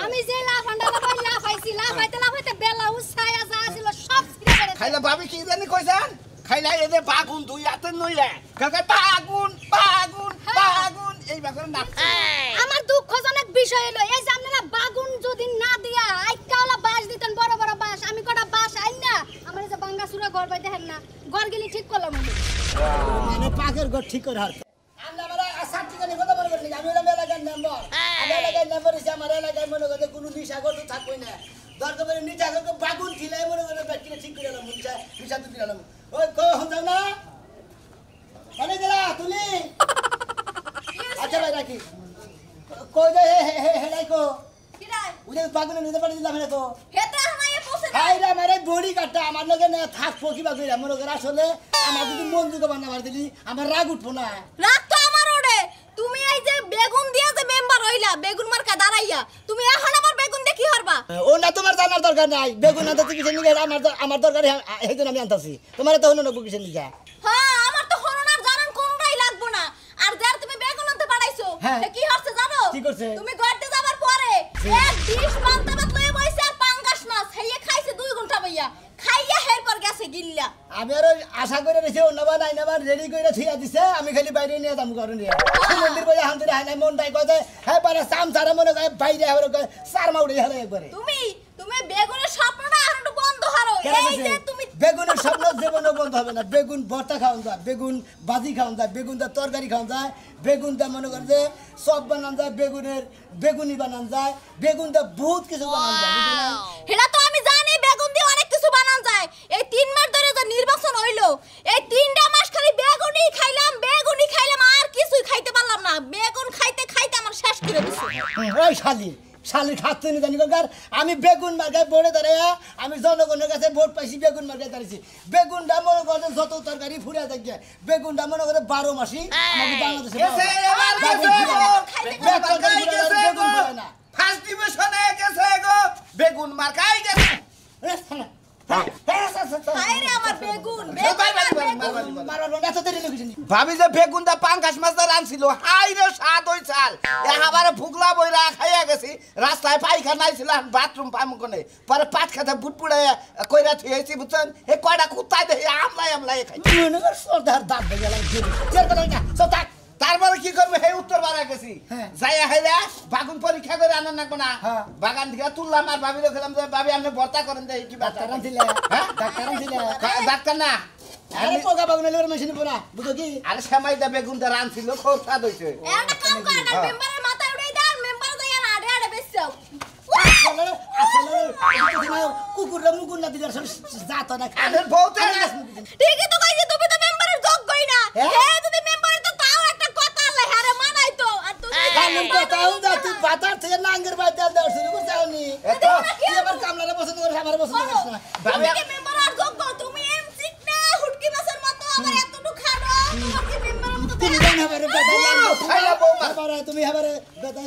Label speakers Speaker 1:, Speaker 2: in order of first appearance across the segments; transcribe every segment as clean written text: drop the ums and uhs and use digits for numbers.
Speaker 1: আমি যে লাফান্ডা লাফাইছি লাফাইতে বেলা উছায়া যা ছিল সব ছিঁড়ে ফেলেছে।
Speaker 2: খাইলা ভাবি কি জানি কইছেন খাইলা এদের বাগুন দুই হাতে নইলে কাকা বাগুন বাগুন বাগুন এই বাগুন না
Speaker 1: আমার দুঃখজনক বিষয় হলো এই যে আপনারা বাগুন যদি না দিয়া আইকাওলা বাঁশ দিতেন বড় বড় বাঁশ আমি কটা বাঁশ আইন না আমার যে বাঙ্গা সুরা ঘর পাই দেখেন না ঘর গলি ঠিক করলাম
Speaker 3: মানে পাকের ঘর ঠিক করে হার আমরা আমরা সাতটি জানি কথা বলবো না আমি ওলা এলাকার নাম্বার আমি এলাকার নাম্বার এসে আমার এলাকায় মনে করে কোনো নিশাগর তো থাকবই না দরকার পড়ে নিশাগরকে বাগুন খিলাই মনে করে ব্যক্তিকে ঠিক করে এলাম নিশা তো দিলাম ওই কো হতাও না মানে দিলা তুমি আচ্ছা ভাই রাখি কই দে হে লাইকো
Speaker 1: কি রে
Speaker 3: উনি বাগুনে নিতে পারি দিলাম না তো
Speaker 1: হেতা হামায়ে পৌঁছে
Speaker 3: হাই রে আমারে বড়ি কাটা আমার লগে না থাকবো কি বাগুই মনে করে আসলে আমার যদি মন দুটো বানাবার দিলি আমার রাগ উঠবো না
Speaker 1: রাত তো আমার ওরে তুমি এই যে বেগুন দিয়া যে মেম্বার হইলা বেগুন মার্কা দাঁড়াইয়া তুমি এখন আমার বেগুন দিয়ে কি করবা
Speaker 3: ও না তোমার জানার দরকার নাই বেগুন আনতে কিসের নিগে আমার দরকার এইজন আমি আনতাছি তোমার তো হলো না কিসের নিগে
Speaker 1: হ্যাঁ আমার তো হরনার জানান কোনটাই লাগবো না আর যার তুমি বেগুন আনতে পাঠাইছো সে কি হচ্ছে জানো
Speaker 3: কি করছে
Speaker 1: তুমি গড়তে যাবার পরে এক ডিশ মানতে বাতলে বইছে আর পাঙ্গাস মাছ হেয়ে খাইছে 2 ঘন্টা ভাইয়া খাইয়া হের পর গেছে গিল্লা
Speaker 3: আমি আর আশা করে রেখে অন্যবার নাই নাবার রেডি করে থিয়া দিছে আমি খালি বাইরে নিয়ে যাম করে নিয়ে মন্দির বলে হামতে হাই নাই মনটাই কয় হ্যাঁ পারে সাম সারা মনে কয় বাইরে হবে কয় সার মাউড়ি হারে একবারে
Speaker 1: তুমি বেগুনের স্বপ্নটা আর একটু বন্ধ হারো এই যে তুমি
Speaker 3: বেগুনের স্বপ্ন জীবনও বন্ধ হবে না বেগুন ভর্তা খাওয়া যায় বেগুন ভাজি খাওয়া যায় বেগুন দা তরকারি খাওয়া যায় বেগুন দা মনে করে যে সব বানান যায় বেগুনের বেগুনি বানান যায় বেগুন দা বহুত কিছু বানান যায়
Speaker 1: এটা তো আমি জানি বেগুন দিয়ে অনেক কিছু বানান যায় এই 3 মাস ধরে যে নির্বাচন হইলো এই 3টা মাস খালি বেগুনি খাইলাম আর কিছুই খাইতে পারলাম না বেগুন খাইতে খাইতে আমার শেষ করে দিছে
Speaker 3: ওই শালির খাচ্ছে না জানি কার আমি বেগুন মার্কায় বড়ে দাঁড়াইয়া আমি জনগণের কাছে ভোট পাইছি বেগুন মার্কায় দাঁড়িয়েছি বেগুনটা মনে করে যত তরকারি ফুরিয়া থাকে বেগুনটা মনে করে 12 মাসই আমাদের বাংলাদেশে বেগুন করে না
Speaker 2: ফার্স্ট ডিভিশনে গেছে গো বেগুন মার্কাই গেছে
Speaker 1: হায়রে আমার বেগুন
Speaker 2: ভাবি যে বেগুন দা পাঙ্গাস মাছ দা রানছিল হাই রে স্বাদ হই চাল এবারে ফুগলা বইরা খাইয়া গেছি রাস্তায় পায়খানা আইছিল বাথরুম পামু কোনে পরে পাট খাতে বুটপুড়ে কইরা থইছি বুঝছেন এ কয়টা কুত্তা দে আমলাই খাই
Speaker 3: মনে কর সর্দার দাঁত ভেঙে গেল চের কথা না সতাক
Speaker 2: তারপরে কি করবে হে উত্তর বাড়া গেছি যাইয়া হেরা বাগুন পরীক্ষা করে আনার নাকবো না বাগান থেকে তুললাম আর ভাবিলে খেলাম যে ভাবি আপনি ভর্তা করেন দেই কি
Speaker 3: ডাক্তার আনছিলে
Speaker 2: ডাক্তার না
Speaker 3: আরে পোকা বাগুন এর মেশিন পোনা বুঝো কি
Speaker 2: আরে সেমাই দা বেগুন দা রানছিল খুব স্বাদ হইছে
Speaker 1: একটা কাম করেন আর মেম্বারের মাথায় উড়াই দেন মেম্বার যাইয়া না আড়ে আড়ে বেচাও
Speaker 3: আসলে কুকুররা মুকুর না দিলে জাত না
Speaker 2: আরে বহুত
Speaker 1: ঠিকই তো কইছি তুমি তো মেম্বারের যোগ্যই না হে যদি মেম্বারে তো তাও একটা কথা আল্লাহ হারে মানাই তো আর তুমি
Speaker 3: কানুন কথাও যা তুই বাতার থেকে নাঙ্গের বাদ দেওয়া শুরু করতে হওনি তুই আবার কামলারে পছন্দ করে আমার পছন্দ করিস না
Speaker 1: তুমি কি মেম্বার আর যোগ্য তুমি এমসি না হুটকি মাছের মতো আমার এতটুকু খানো তোমার কি মেম্বারের মতো
Speaker 3: তুমি জান হাবারে
Speaker 2: খাইলা বৌমা
Speaker 3: বেটা তুমি হাবারে বেটা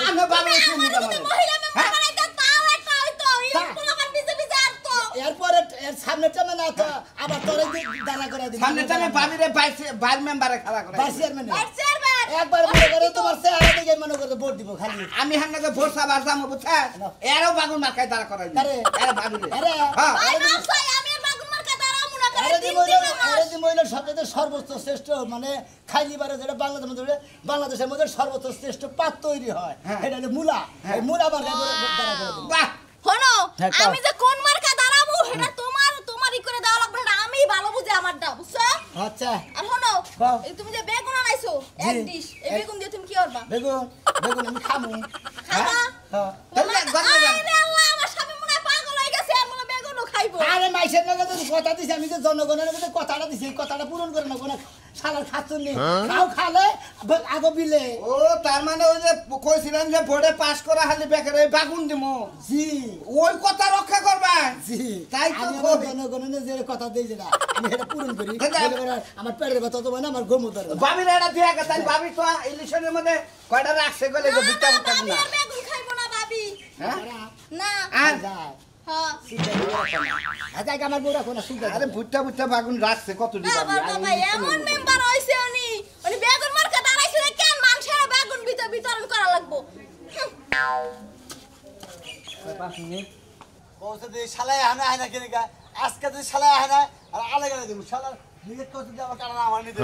Speaker 2: আমি বাবা শুনি না
Speaker 1: মহিলা মেম্বার বানাইতে তাও একটা হইতো এই পোলাকার বিজেপি জানতো
Speaker 3: এরপরে এর সামনেটা না তো আবার তোরে দাঁড়া করে দিবি
Speaker 2: সামনেটা ভাবিরে ভাইস মেম্বারে খেলা করে
Speaker 3: ভাইস চেয়ারম্যান
Speaker 1: চেয়ারম্যান
Speaker 3: একবার মনে করে তোমার চেহারা দেখে মনে করে ভোট দিব খালি
Speaker 2: আমি হান্নাকে ভোট সাবার যাবো বুঝছেন এরও বাগুন মার্কায় দাঁড়া করাই
Speaker 3: আরে
Speaker 2: এর ভাবিরে
Speaker 3: আরে
Speaker 2: হ্যাঁ
Speaker 1: ভাই নাম চাই আমি আর বাগুন মার্কা দাঁড়াও মুনা করে
Speaker 3: আরে
Speaker 1: তিন
Speaker 3: দি মহিলার সবচেয়ে সর্বোচ্চ শ্রেষ্ঠ মানে খাইলিবারে যেটা বাংলাদেশের মধ্যে সর্বোচ্চ শ্রেষ্ঠ পাত তৈরি হয় এটা হলো মূলা এই মূলা মার্কা দাঁড়া করে দিবি
Speaker 2: বাহ
Speaker 1: শোনো আমি যে কোন মার্কা দাঁড়াবো সেটা তোমারই করে দেওয়া লাগবে না আমি ভালো বুঝি আমারটা বুঝছো
Speaker 3: আচ্ছা
Speaker 1: আর শোনো এই তুমি যে বেগুন আনাইছো এক ডিশ এই বেগুন দিয়ে তুমি কি করবা
Speaker 3: বেগুন আমি খামু
Speaker 1: খাবা
Speaker 3: হ্যাঁ
Speaker 1: আরে আল্লাহ আমার স্বামী মনে হয় পাগল হয়ে গেছে আর মনে বেগুনও খাইবো
Speaker 3: আরে মাইশের লগে তো কথা দিছি আমি যে জনগণের কাছে কথাটা দিছি কথাটা পূরণ করে না কোন শালার খাচ্ছুন নি খাও খালে আগো বিলে
Speaker 2: ও তার মানে ওই যে কইছিলেন যে ভোটে পাস করা হালি বেকারে বাগুন দিমু
Speaker 3: জি
Speaker 2: ওই কথা রক্ষা করবা
Speaker 3: জি
Speaker 2: তাই তো
Speaker 3: আমি জনগণের যে কথা দেই না আমি এটা পূরণ করি আমার পেটের ব্যথা তো মানে আমার ঘুমো ধরে
Speaker 2: ভাবির এটা দিয়া গেছে ভাবি তো ইলেকশনের মধ্যে কয়টা রাখছে গলে যে ভুট্টা ভুট্টা
Speaker 1: আমি
Speaker 2: না
Speaker 1: আর বেগুন খাইবো না ভাবি
Speaker 2: হ্যাঁ
Speaker 1: না
Speaker 2: আর
Speaker 3: যায়
Speaker 1: হ্যাঁ
Speaker 3: আচ্ছা আমার বউরা কোন সুন্দর
Speaker 2: আরে ভুট্টা ভুট্টা বাগুন রাখছে কত দিবা
Speaker 1: বাবা এমন মেম্বার হইছে উনি বেগুন মার্কা দাঁড়াইছে কেন মানুষের বেগুন বিতরণ করা লাগবো
Speaker 4: 5 মিনিট
Speaker 3: কৌশল দিয়ে শালায় হানা হানা কিনে গা আজকে তুই শালায় হানা আর আলে গেলে দিব শালা নিজে কৌশল দিয়ে আমার কারণ আমার নিতে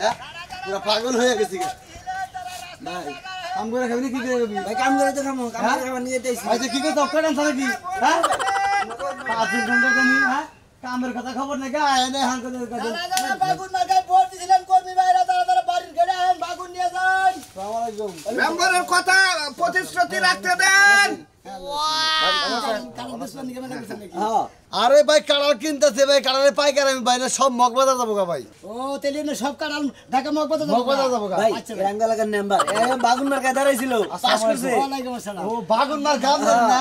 Speaker 3: হ্যাঁ পুরো পাগল হয়ে গেছি গা
Speaker 4: ভাই কাম করে খাবি কি করে খাবি ভাই কাম করে তো খামু কাম করে খাবার নিয়ে যাইছি
Speaker 3: আচ্ছা কি করছ করেন তাহলে কি হ্যাঁ 5 ঘন্টা জানি হ্যাঁ কামের কথা খবর নাই গা এনে হান করে দাদা বাগুন মার্কায় ভোট দিছিলেন কর্মী ভাইরা তারা বাড়ির ঘরে আহেন বাগুন নিয়ে যান আসসালামু আলাইকুম
Speaker 2: মেম্বারের কথা প্রতিশ্রুতি রাখতে দেন।
Speaker 3: আরে ভাই কাড়াল কিনতেছে ভাই কাড়ালে পাইকার আমি বাইরে সব মগবাজার যাবো গা ভাই
Speaker 5: ও তেলি না সব কারণ ঢাকা মগবাজার
Speaker 3: মগবাজার যাবো গা
Speaker 4: ভাই রাঙ্গা লাগার নাম্বার এ বাগুন মার্কা দাঁড়াইছিল পাস করছে
Speaker 5: ওয়ালাইকুম আসসালাম
Speaker 3: ও বাগুন মার কাম দেন না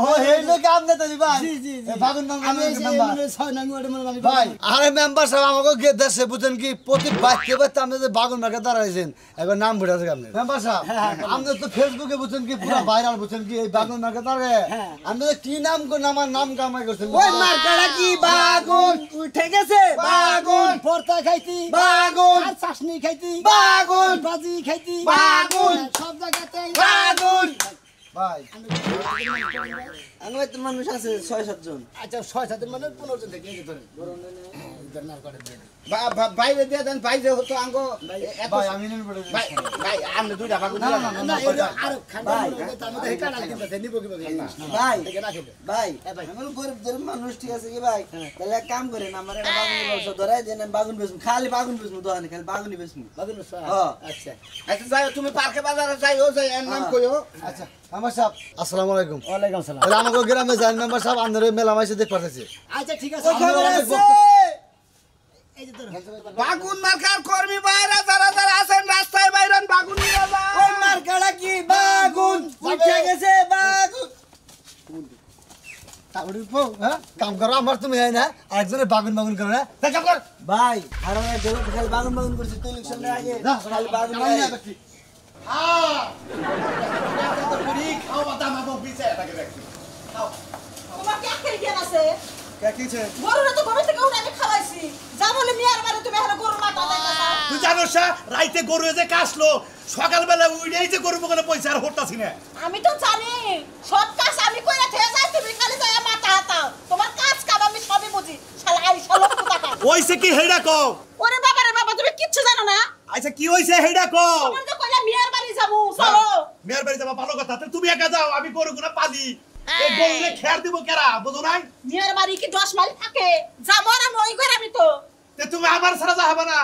Speaker 3: ও হেইলো কাম দেন তাই ভাই
Speaker 5: জি জি জি
Speaker 3: বাগুন মার
Speaker 5: আমি
Speaker 3: নাম্বার
Speaker 5: 6 নং ওয়ার্ডে মানে আমি
Speaker 3: ভাই আরে মেম্বার সাহেব আমাকে গিয়ে দেশে বুঝেন কি প্রতি বাক্যে বাক্যে আপনি যে বাগুন মার্কা দাঁড়াইছেন একবার নাম ভরে আছে আপনি মেম্বার সাহেব আপনি তো ফেসবুকে বুঝেন কি পুরো ভাইরাল বুঝেন কি এই বাগুন মার্কা দাঁড়ায় আপনি কি নাম কোন আমার নাম কামাই করছেন
Speaker 4: ওই মার্কাটা কি বাগুন উঠে গেছে
Speaker 3: বাগুন
Speaker 5: পর্তা খাইতি
Speaker 3: বাগুন
Speaker 5: আর চাশনি খাইতি
Speaker 3: বাগুন
Speaker 5: বাজি খাইতি
Speaker 3: বাগুন
Speaker 5: সব জায়গাতে
Speaker 3: বাগুন ভাই
Speaker 4: আমি তো মানুষ আছে 6-7 জন
Speaker 5: আচ্ছা 6-7 মানে 15 জন থেকে এই ধরেন ধরেন আর করে দেন
Speaker 2: বাইরে দিয়ে দেন বাইরে হতো আঙ্গ এত
Speaker 3: ভাই আমি নিন পড়ে
Speaker 2: ভাই ভাই আপনি দুইটা বাগুন
Speaker 3: না, না,
Speaker 5: না এটা আর খান্ডা তার মধ্যে হেকাড়া কিনতে নিব কি
Speaker 4: ভাই
Speaker 5: দেখে না খেতে
Speaker 4: ভাই
Speaker 5: এ ভাই।
Speaker 4: আমি গরিব মানুষ ঠিক আছে কি ভাই তাহলে এক কাম করেন আমার একটা বাগুন ব্যবসা ধরাই দেন আমি বাগুন বেচবো খালি বাগুন বেচবো দোকানে খালি বাগুনই বেচবো
Speaker 5: বাগুন
Speaker 4: হ্যাঁ।
Speaker 5: আচ্ছা
Speaker 2: আচ্ছা যাই তুমি পার্কে বাজারে যাইও যাই এর নাম কইও
Speaker 3: আচ্ছা মেম্বার সাহেব আসসালামু আলাইকুম
Speaker 5: ওয়ালাইকুম আসসালাম
Speaker 3: তাহলে আমাকে গ্রামে যান মেম্বার সাহেব আপনার মেলা মাইসে দেখ পাঠাইছে
Speaker 5: আচ্ছা ঠিক আছে
Speaker 4: ওই খবর আছে
Speaker 5: এই যে ধরেন
Speaker 2: বাগুন মার্কার কর্মী বাইরে যারা যারা আছেন রাস্তায় বাইরেন বাগুন নিয়ে
Speaker 4: ওই
Speaker 2: যান
Speaker 4: মার্কাটা কি বাগুন উঠে গেছে বাগুন
Speaker 3: তাহলে হ্যাঁ কাম করো আমার তুমি হয় না আরেকজনের বাগুন বাগুন করো না তা কাম কর
Speaker 4: ভাই হারাম জগৎ খালি বাগুন বাগুন করছে তুই ইলেকশনের আগে
Speaker 3: না
Speaker 4: খালি বাগুন
Speaker 3: আমি না দেখি
Speaker 1: তোমার কি আখের জ্ঞান আছে
Speaker 3: কে কিছে
Speaker 1: গরুরে তো ঘরে থেকে উঠে আমি খাওয়াইছি যা বলে মিয়ার বাড়ি তুমি এখন গরুর মাথা দেখাও
Speaker 6: তুই জানোস না রাইতে গরু যে কাশলো সকালবেলা উঠেই যে গরু মনে পয়সা আর হতাছি না
Speaker 1: আমি তো জানি সব কাজ আমি কইরা থেকে যাই তুমি খালি যাই মাথা হাতাও তোমার কাজ কাম আমি সবই বুঝি শালা আই শালা টাকা
Speaker 6: ওইসে কি হেডা কও
Speaker 1: ওরে বাবা রে বাবা তুমি কিচ্ছু জানো না
Speaker 6: আচ্ছা কি হইছে হেডা কও
Speaker 1: তোমার তো কইলা মিয়ার বাড়ি যাবো চলো
Speaker 6: মেয়ের বাড়ি যাবা ভালো কথা তাহলে তুমি একা যাও আমি গরু গুনা পালি এই গরুরে খেয়ার দিব কেরা বুঝো নাই
Speaker 1: মিয়ার বাড়ি কি 10 মাইল থাকে যাবো আর আমি ওই করে আমি তো
Speaker 6: তে তুমি আমার সারা যা হবে না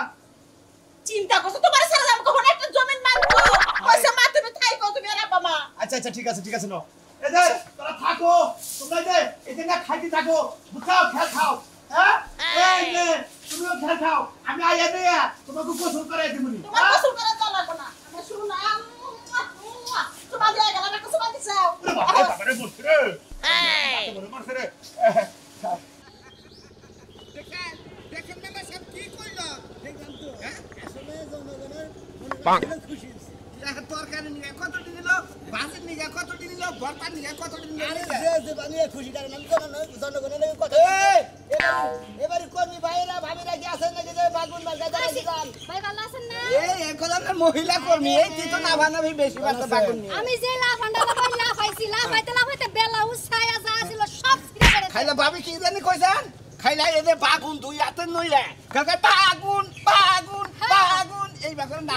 Speaker 1: চিন্তা করছো তোমার সারা যাবো কখন একটা জমিন মানবো পয়সা মা তুমি থাইকো তুমি আর বাবা মা
Speaker 6: আচ্ছা আচ্ছা ঠিক আছে নাও এই যে তোরা থাকো তোমরা যে এই যে না খাইতে থাকো বুঝাও খেল খাও হ্যাঁ এই যে তুমিও খেল খাও আমি আইয়া দেয়া তোমাকে গোসল করাই দিবনি
Speaker 1: তোমার কসুর করে চল লাগবো না আমি শুরু না তোমার দিয়ে গেল না কসুর দিছে
Speaker 6: বাবারে বলছি রে এই বলে মারছে রে
Speaker 2: দেখেন মেম্বার সাহেব কি কইলো
Speaker 5: দেখলাম তো আসলে জনগণের খুশি হয়েছে
Speaker 2: তরকারি নিয়ে কত দিল ভাজির নিয়ে কত দিল ভর্তা নিয়ে কত দিল
Speaker 5: আরে যে বানিয়ে খুশি কারণ আমি জনগণের কথা এবারে কর্মী ভাইরা ভাবিরা কি আছেন নাকি যে বাগুন মার্কা যারা দিলাম
Speaker 1: ভাই ভালো আছেন না
Speaker 2: এই এখন আমরা মহিলা কর্মী এই তুই তো না ভানাবি বেশি বাত বাগুন নিয়ে
Speaker 1: আমি যে লাফান্ডা লাফাইছি লাফাইতে বেলা উছায়া যা ছিল সব ছিঁড়ে ফেলেছে
Speaker 2: খাইলা ভাবি কি জানি কইছেন খাইলা এই যে বাগুন দুই হাতে নইলা কাকা বাগুন বাগুন বাগুন এই বাগুন না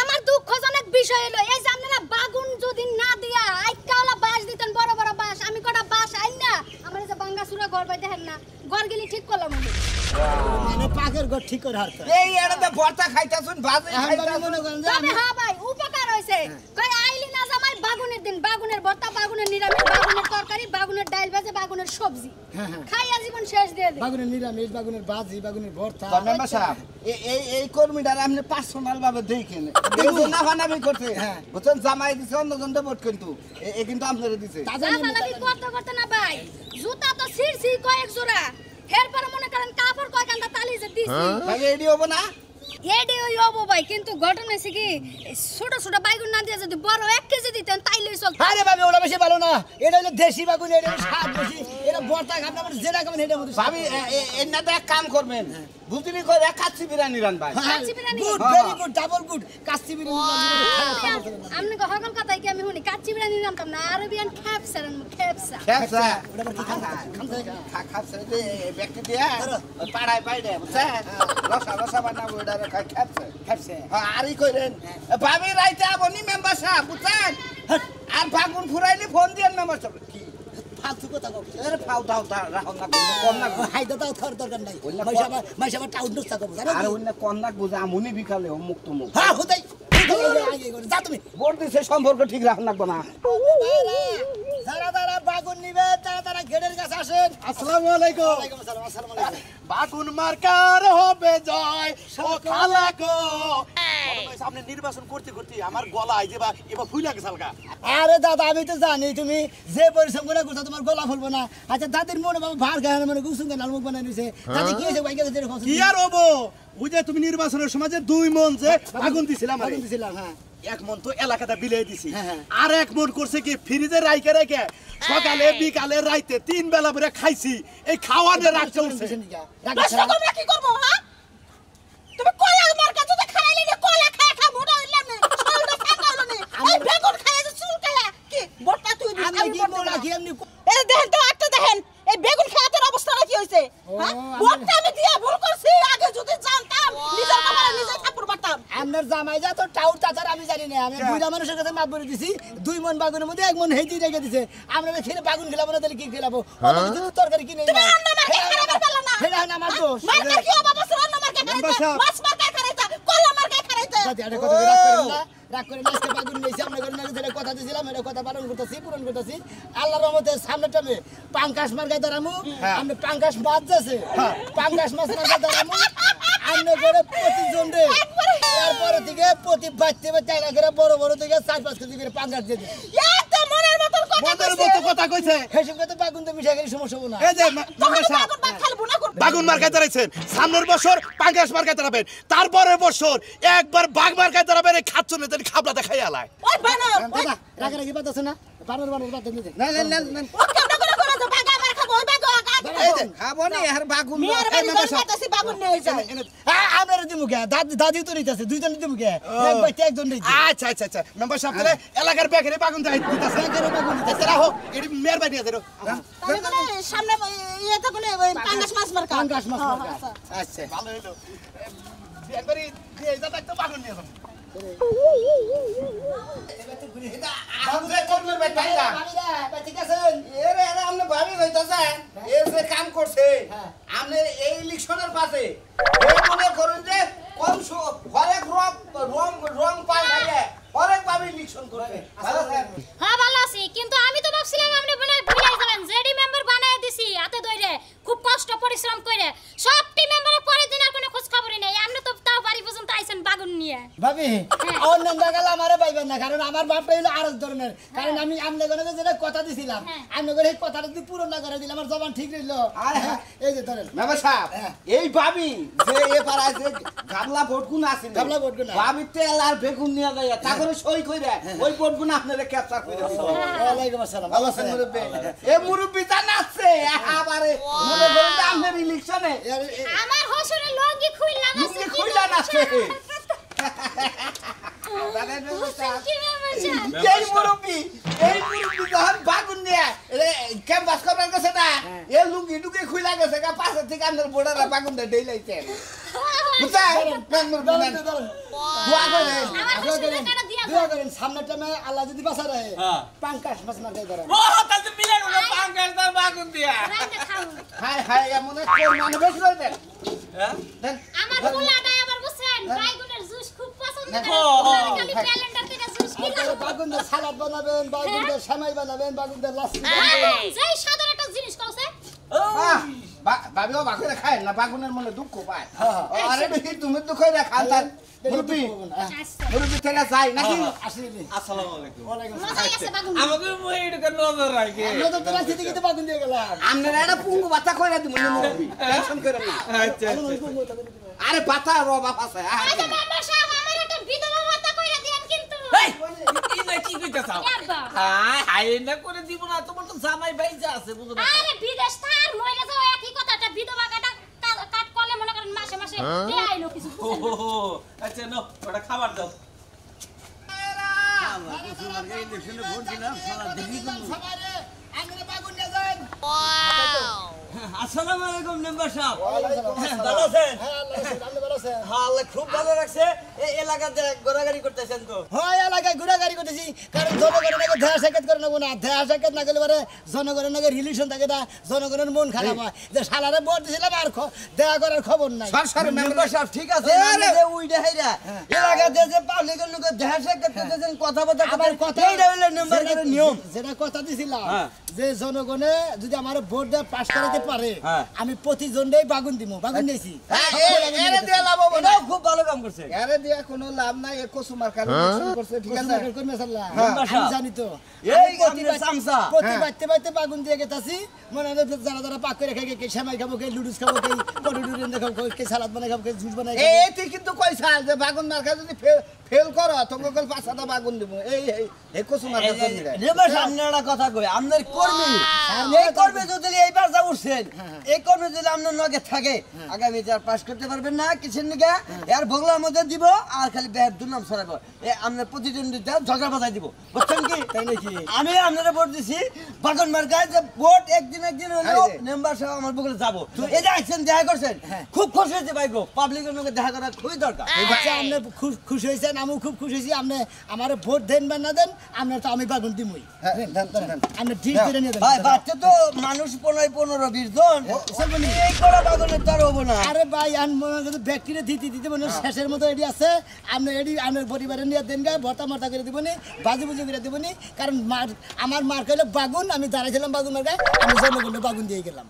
Speaker 1: আমার দুঃখজনক বিষয় হলো এই যে আপনারা বাগুন যদি না দিয়া আইকাওলা বাঁশ দিতেন বড় বড় বাঁশ আমি কটা বাঁশ আইন না আমার এই যে বাঙ্গাসুরা ঘর বাই দেখেন না ঘর গেলি ঠিক করলাম আমি
Speaker 5: মানে পাকের ঘর ঠিক করে হারতে
Speaker 2: এই এড়াতে ভর্তা খাইতাছুন ভাজি খাইতাছুন
Speaker 5: মনে করেন যে
Speaker 1: তবে হ্যাঁ ভাই উপকার হইছে কই আইলি না জামাই বাগুনের দিন বাগুনের ভর্তা বাগুনের নিরামিষ বাগুনের তরকারি বাগুনের ডাল ভাজা বাগুনের সবজি খাইয়া জীবন শেষ দিয়ে দে
Speaker 5: বাগুনের নিরামিষ বাগুনের বাজি বাগুনের ভর্তা
Speaker 2: মেম্বার সাহেব এই কর্মীটার আপনি পার্সোনাল ভাবে দেখেন দেখুন না ভানাবি করতে বুঝছেন জামাই দিছে অন্যজন ভোট কিন্তু এ কিন্তু আপনারে দিছে
Speaker 1: জামালাবি করতে করতে না ভাই জুতা তো ছিড়ছি কয়েক জোড়া এরপর মনে করেন কাপড় কয় কান্দা তালি যে দিছি
Speaker 2: ভাই এডি হবো না
Speaker 7: এডি ওই অবো ভাই কিন্তু ঘটনা হইছে কি ছোট ছোট বাইগুন না দিয়ে যদি বড় 1 কেজি দিতেন তাইলেই চলত
Speaker 5: আরে ভাবি ওটা বেশি ভালো না এটা হলো দেশি বাগুন এটা স্বাদ বেশি এটা বর্তা খাবেন আপনি যেটা খাবেন এটা মধ্যে
Speaker 2: ভাবি এন্না তো এক কাম করবেন বুঝলি কই কাচ্চি বিরিয়ানি রান ভাই
Speaker 7: kacchi biryani
Speaker 5: good very good double good kacchi biryani
Speaker 7: আমনে কো হগল কথাই কি আমি শুনি কাচ্চি বিরিয়ানি নাম কাম না আরবিয়ান খেপসা খেপসা
Speaker 2: খেপসা
Speaker 5: ওটা কি
Speaker 2: খাপসা দে ব্যক্তি দিয়া পাড়ায় পাইডে বুঝছেন রসা রসা বানাবো এটা খেপসা
Speaker 5: খাচ্ছে
Speaker 2: হ্যাঁ আরই কইরেন ভাবি রাইতে আবনি মেম্বার সাহেব বুঝছেন আর ফাগুন ফুরাইলে ফোন দিয়েন মেম্বার সাহেব কি
Speaker 5: ফালতু কথা কও
Speaker 2: আরে ফাউ দাও রাখো না কম না
Speaker 5: হাইদা দাও থর দরকার নাই মাইশাবা টাউন দস্তা করব জানো
Speaker 2: আর অন্য কম না বুঝা আমুনি বিকালে ও মুক্ত মুখ
Speaker 5: হ্যাঁ হুদাই যা তুমি
Speaker 2: ভোট দিছে সম্পর্ক ঠিক রাখ না না
Speaker 5: যারা যারা বাগুন নিবে তারা গেটের কাছে আসেন
Speaker 6: আসসালামু আলাইকুম
Speaker 5: ওয়ালাইকুম আসসালাম আসসালামু আলাইকুম
Speaker 6: বাগুন মার্কার হবে জয় ও খালা গো সামনে নির্বাচন করতে করতে আমার গলায় যে বা এবার ফুইলা গেছে হালকা
Speaker 5: আরে দাদা আমি তো জানি তুমি যে পরিশ্রম করে করছো তোমার গলা ফুলবো না আচ্ছা দাদির মনে বাবা ভার গায়ে মনে গুসুম গান আলমুক বানাই নিছে দাদি কি হয়েছে বাইকে যেতে
Speaker 6: কি আর হবো ওই যে তুমি নির্বাচনের সময় যে 2 মন যে বাগুন দিছিলাম
Speaker 5: বাগুন দিছিলাম হ্যাঁ
Speaker 6: 1 মন তো এলাকাটা বিলাই দিছি
Speaker 5: হ্যাঁ।
Speaker 6: আর 1 মন করছে কি ফ্রিজে রাইকে রেখে সকালে বিকালে রাইতে 3 বেলা করে খাইছি এই খাওয়ানে রাখ চলছে
Speaker 1: নষ্ট তোমরা কি করবো হ্যাঁ তুমি কলা মার কাছে তো খাইলে না কলা খায় খা মোটা হইলাম না চলটা খাইলো না এই বেগুন খায় যে চুল কালা কি বড়টা তুই দিস
Speaker 5: আমি কি মোলা কি এমনি
Speaker 1: এই দেখেন তো একটা দেখেন এই বেগুন খাওয়ার অবস্থাটা কি হইছে হ্যাঁ বড়টা আমি দিয়া ভুল করছি আগে যদি জানতাম নিজের কপালে নিজে থাপুর পারতাম
Speaker 5: আপনার জামাই যা তো টাউট চাচার আমি জানি না আমি বুড়া মানুষের কাছে মাপ বলে দিছি 2 মন বাগুনের মধ্যে 1 মন হেঁটে রেখে দিছে আমরা খেলে বাগুন খেলাবো না তাহলে কি খেলাবো তরকারি কিনে
Speaker 1: তুমি অন্য মার্কে খারাপ পারলা না
Speaker 5: হেডা না আমার দোষ
Speaker 1: মার্কে কি অবাব আছে অন্য মার্কে খারাইতা মাছ মার্কে খারাইতা কলা মার্কে খারাইতা
Speaker 5: দাদি আরে কথা রাগ করেন না রাগ করে আজকে বাগুন নিয়েছি আমরা ঘরে নাকি কথা দিয়েছিলাম এটা কথা পালন করতেছি পূরণ করতেছি আল্লাহর রহমতে সামনে টামে পাঙ্কাশ মার্কায় দাঁড়ামু আমরা পাঙ্কাশ মাছ যাচ্ছে পাঙ্কাশ মাছ মার্কায় দাঁড়ামু আমরা ঘরে প্রতিজন রে এরপরে থেকে প্রতি বাচ্চা বাচ্চা করে বড় বড় থেকে 4-5 কেজি করে পাঙ্কাশ দিয়ে দিই
Speaker 1: এত মনের মতন কথা
Speaker 6: মনের মতো কথা কইছে
Speaker 5: হেসে কথা বাগুন তো মিশা গেলে সমস্যা হবে না
Speaker 6: এই যে মেম্বার সাহেব
Speaker 1: বাগুন ভাত খালবো না করব
Speaker 6: বাগুন মার্কায় দাঁড়াইছেন সামনের বছর পাঙ্গাস মার্কায় দাঁড়াবেন তারপরের বছর একবার বাঘ মার্কায় দাঁড়াবেন এই খাচ্ছ না তাহলে খাবলা দেখাই আলায়
Speaker 1: ওই বানর
Speaker 5: দাদা রাগারাগি বাদ আছে না বানর বাদ দিতে
Speaker 2: না না না
Speaker 1: ও কেমন করে করে তো বাগা মার খাবো ওই বাগা
Speaker 2: এই যে খাবো না আর বাগুন
Speaker 1: মিয়ার বাড়ি জন্মাতাছি বাগুন নিয়ে যায়
Speaker 5: হ্যাঁ আমরা দিমু কে দাদি তো নিতেছে দুইজন দিমু কে এক বাইতে একজন দিতে
Speaker 6: আচ্ছা আচ্ছা আচ্ছা মেম্বার সাহেব তাহলে এলাকার বেকারে বাগুন দেখাই দিতেছে তারা হোক এটি মেয়ের বাড়ি আছে
Speaker 1: তাহলে মানে সামনে ইয়েতে বলে ওই পাঙ্গাস মাছ মার্কা
Speaker 5: পাঙ্গাস মাছ মার্কা।
Speaker 2: আচ্ছা
Speaker 6: ভালো হইলো একবারই দিয়ে যা তো বাগুন নিয়ে যাবো
Speaker 2: আমরে করবে বেটাইরা
Speaker 5: ভাবিরা ঠিক আছেন
Speaker 2: এরে এরে আমনে ভাবি কইতাছে এর যে কাম করছে আমনে এই ইলেকশনের পাশে এই মনে করুন যে কম হরেক রং পাল্টাইয়ে হরেক ভাবে ইলেকশন করবে ভালো স্যার
Speaker 7: হ্যাঁ ভালো আছি কিন্তু আমি তো ভাবছিলাম আপনি ভুলাই গেলেন জেডি মেম্বার বানায় দিছি হাতে ধরে খুব কষ্ট পরিশ্রম করে সব টিম মেম্বারের পরের দিন আর কোনো খোঁজ খবরই নাই আপনি তো তাও বাড়ি পর্যন্ত আইছেন বাগুন নিয়ে
Speaker 5: ভাবি অন্য জায়গায় আমারে পাইবেন না কারণ আমার বাপটা হলো আরেক ধরনের কারণ আমি আমনে গনে যেটা কথা দিছিলাম আমনে গনে এই কথাটা যদি পূরণ না করে দিলে আমার জবান ঠিক রইলো এই যে ধরেন
Speaker 2: মেম্বার সাহেব এই ভাবি যে এ পাড়ায় যে গাবলা ভোটগুন আছে
Speaker 5: গাবলা ভোটগুন
Speaker 2: ভাবি তেল আর বেগুন নিয়ে যায় তারপরে সই কইরা ওই ভোটগুন আপনারে ক্যাপচার কইরা
Speaker 5: ওয়ালাইকুম আসসালাম
Speaker 2: ভালো আছেন মুরব্বি এ মুরব্বি জানাচ্ছে এবারে মনে করেন যে আপনার ইলেকশনে
Speaker 7: আমার হসুরের লঙ্গি খুইলা
Speaker 2: মুরব্বি খুইলা নাছে
Speaker 7: কি মেম্বার সাহেব
Speaker 2: এই মুরব্বি যখন বাগুন নিয়ে ক্যাম্পাস করার গেছে না এ লুঙ্গি ডুঙ্গি খুইলা গেছে গা পাশে থেকে আপনার বোর্ডারা বাগুন দিয়ে ডেইলাইছে
Speaker 5: দোয়া করেন সামনের টাইমে আল্লাহ যদি বাঁচা রাখে পাঙ্কাশ মাছ মার্কায় ধরেন
Speaker 7: রাইতে খাও
Speaker 2: হায় হায় এমন মানে বেশি রয়ে দেন
Speaker 7: আমার পোলাটাই আবার বুঝছেন বাইগুনের জুস খুব পছন্দ করে খালি ক্যালেন্ডার থেকে জুস কিনা
Speaker 5: বাগুন দিয়ে সালাদ বানাবেন বাগুন দিয়ে সেমাই বানাবেন বাগুন দিয়ে লাচ্ছি
Speaker 7: যেই সাধারণ একটা জিনিস কওছে
Speaker 2: ভাবিও বাকুরে খায় না বাগুনের মনে দুঃখ পায় আরে বেশি তুমি দুঃখ রে খান তার মুরব্বি মুরব্বি থেকে যাই নাকি
Speaker 5: আসেনি
Speaker 8: আসসালামু আলাইকুম
Speaker 5: ওয়ালাইকুম
Speaker 7: মজা গেছে বাগুন
Speaker 8: আমাকে মহিটা নজর রাখে
Speaker 5: আমরা তো তোরা সিটি কিতে বাগুন দিয়ে গেলাম
Speaker 2: আপনারা একটা পুঙ্গু বাতা কইরা দিমু মুরব্বি টেনশন করেন না
Speaker 8: আচ্ছা
Speaker 2: আরে বাতা রবা পাছে
Speaker 7: আচ্ছা মেম্বার সাহেব আমার একটা বিধবা ভাতা কইরা দেন কিন্তু
Speaker 8: এই ইনা কি কইতাছাও
Speaker 7: ইয়ারবা
Speaker 8: হাই না করে দিব না তোমার তো জামাই ভাইজা আছে বুঝো না
Speaker 7: আরে বিদেশ থার মইরা যাও একই কথা একটা বিধবা কাট করলে মনে করেন মাসে মাসে দিয়ে আইলো কিছু
Speaker 8: আচ্ছা নো ওটা খাবার দাও
Speaker 5: সবারে আমরা বাগুন নিয়ে যান
Speaker 4: আসসালামু আলাইকুম মেম্বার সাহেব
Speaker 5: ওয়ালাইকুম
Speaker 4: ভালো আছেন
Speaker 5: হ্যাঁ আল্লাহ রাখছে আপনি ভালো আছেন
Speaker 4: হ্যাঁ আল্লাহ খুব ভালো রাখছে এই এলাকাতে ঘোরাঘুরি করতেছেন তো
Speaker 5: হয় এলাকায় ঘোরাঘুরি করতেছি কারণ জনগণের নাকি দেহা সাক্ষাৎ করে নেবো না দেহা সাক্ষাৎ না করলে পরে জনগণের নাকি রিলেশন থাকে না জনগণের মন খারাপ হয় যে সালারে ভোট দিয়েছিলাম আর দেহা করার খবর নাই
Speaker 2: সরসর
Speaker 4: মেম্বার সাহেব ঠিক আছে
Speaker 2: আরে!
Speaker 4: যে উইডা হাইরা এলাকাতে যে পাবলিকের লোক দেহা সাক্ষাৎ করতেছেন কথা বলতে
Speaker 5: আমার কথা
Speaker 4: এইটা হলো মেম্বারের নিয়ম
Speaker 5: যেটা কথা দিছিলাম
Speaker 4: হ্যাঁ।
Speaker 5: যে জনগণে যদি আমার ভোট দিয়ে পাস করাতে পারে
Speaker 4: হ্যাঁ।
Speaker 5: আমি প্রতিজনটাই বাগুন দিব বাগুন নিয়েছি
Speaker 2: এরে দিয়ে লাভ হবে না
Speaker 4: এটাও খুব ভালো কাম করছে
Speaker 2: এরে দিয়ে কোনো লাভ নাই এ কসুমার কারণে করছে ঠিক আছে আমি
Speaker 5: জানি তো
Speaker 4: এই আপনার চামচা
Speaker 5: প্রতি বাইতে বাইতে বাগুন দিয়ে গেতাছি মনে হয় যারা যারা পাক করে খাই কে সেমাই খাবো কে লুডুস খাবো কে পটুডুরেন খাবো কে সালাদ বানাই খাবো কে জুস বানাই খাবো
Speaker 2: এই তুই কিন্তু কইছা যে বাগুন মার্কা যদি ফেল করো তোমাকে কল পাঁচটা বাগুন দিব এই কসুমার কাছে
Speaker 4: মেম্বার সামনে একটা কথা কই আপনার কর্মী এই কর্মী যদি এইবার যা উঠছেন এই কর্মী যদি আপনার নগে থাকে আগামী যার পাস করতে পারবেন না কিসের নিকে এর বগলার মধ্যে দিব আর খালি ব্যাট দুনাম ছড়াবো এই আপনার প্রতিদ্বন্দ্বিতা ঝগড়া বাজাই দিব বুঝছেন কি
Speaker 5: তাই নাকি
Speaker 4: আমি আপনারা ভোট দিছি বাগন মার্কায় যে ভোট একদিন হলো মেম্বার সাহেব আমার বগলে যাবো এই যে আইছেন দেখা করছেন খুব খুশি হয়েছে ভাই গো পাবলিকের সঙ্গে দেখা করা খুবই দরকার
Speaker 5: আচ্ছা আপনি খুশি হয়েছেন আমিও খুব খুশি হয়েছি আপনি আমার ভোট দেন বা না দেন আপনার তো আমি বাগুন দিমই আপনি ঠিক করে নিয়ে
Speaker 4: ভাই
Speaker 5: দেন
Speaker 4: বাচ্চা তো মানুষ 15-20 জন এই করা বাগনের তার হবো না
Speaker 5: আরে ভাই আন মনে যদি ব্যাকটেরিয়া দিতে দিতে মনে শেষের মতো এডি আছে আপনি এডি আপনার পরিবারের নিয়ে দেন গা ভর্তা মর্তা করে দিবনি বাজু বুঝি করে দিবনি কারণ আমার মার কইলে বাগুন আমি দাঁড়াইছিলাম বাগুন মার্কায় আমি জনগণে বাগুন দিয়ে গেলাম